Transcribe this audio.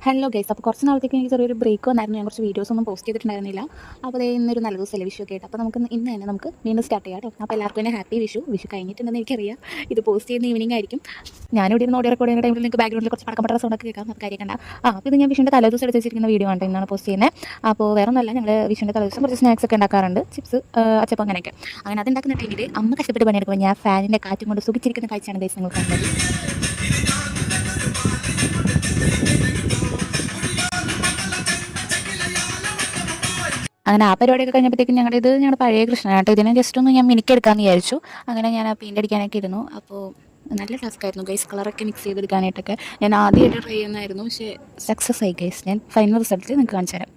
Hello guys, അപ്പോൾ കുറച്ച് നാളത്തേക്ക് എനിക്ക് ചെറിയൊരു ബ്രേക്ക് വന്നായിരുന്നു. ഞാൻ കുറച്ച് വീഡിയോസൊന്നും പോസ്റ്റ് ചെയ്തിട്ടുണ്ടായിരുന്നില്ല. അപ്പോൾ അതേ ഇന്നൊരു നല്ല ദിവസമല്ലേ, വിഷു ഒക്കെ ആയിട്ട്. അപ്പോൾ ഇന്ന് തന്നെ നമുക്ക് വീണ്ടും സ്റ്റാർട്ട് ചെയ്യാം കേട്ടോ. അപ്പോൾ എല്ലാവർക്കും തന്നെ ഹാപ്പി വിഷു കഴിഞ്ഞിട്ടുണ്ടെന്ന് എനിക്കറിയാം. ഇത് പോസ്റ്റ് ചെയ്യുന്ന ഈവനിങ് ആയിരിക്കും. ഞാനിവിടെ ഇരുന്ന് ഓഡിയോ റെക്കോർഡ് ചെയ്യുന്ന ടൈമിൽ നിങ്ങൾക്ക് ബാക്ക്ഗ്രൗണ്ടിൽ കുറച്ച് പടക്കപ്പെട്ട സൗണ്ടൊക്കെ കേൾക്കാം. അത് കാര്യക്കണ്ട. അപ്പോൾ ഇത് ഞാൻ വിഷുവിൻ്റെ തലേദിവസം എടുത്ത് വെച്ചിരിക്കുന്ന വീഡിയോ ആണ് ഇന്നാണ് പോസ്റ്റ് ചെയ്യുന്നത്. അപ്പോൾ വേറെ ഒന്നുമല്ല, ഞങ്ങൾ വിഷുവിൻ്റെ തലേദിവസം കുറച്ച് സ്നാക്സ് ഒക്കെ ഉണ്ടാക്കാറുണ്ട്, ചിപ്സ്, അച്ചപ്പം, അങ്ങനെയൊക്കെ. അങ്ങനെ അത് ഉണ്ടാക്കുന്ന ടൈമിൽ അമ്മ കഷ്ടപ്പെട്ട് പണിയെടുക്കുമ്പോൾ ഞാൻ ഫാനിൻ്റെ കാറ്റും കൊണ്ട് സുഖിച്ചിരിക്കുന്ന കാഴ്ചയാണ് ഗൈസ് നിങ്ങൾ കണ്ടത്. അങ്ങനെ ആ പരിപാടിയൊക്കെ കഴിഞ്ഞപ്പോഴത്തേക്കും ഞങ്ങളുടെ പഴയ കൃഷ്ണനാട്ടോ. ഇതിനെ ജസ്റ്റ് ഒന്ന് ഞാൻ മിനിക്കെടുക്കാമെന്ന് വിചാരിച്ചു. അങ്ങനെ ഞാൻ പെയിൻ്റ് അടിക്കാനൊക്കെ ഇരുന്നു. അപ്പോൾ നല്ല ടാസ്ക് ആയിരുന്നു ഗൈസ്, കളറൊക്കെ മിക്സ് ചെയ്തെടുക്കാനായിട്ടൊക്കെ. ഞാൻ ആദ്യമായിട്ട് ട്രൈ ചെയ്യുന്നതായിരുന്നു, പക്ഷേ സക്സസ് ആയി ഗൈസ്. ഞാൻ ഫൈനൽ റിസൾട്ട് നിങ്ങൾക്ക് കാണിച്ചു തരാം.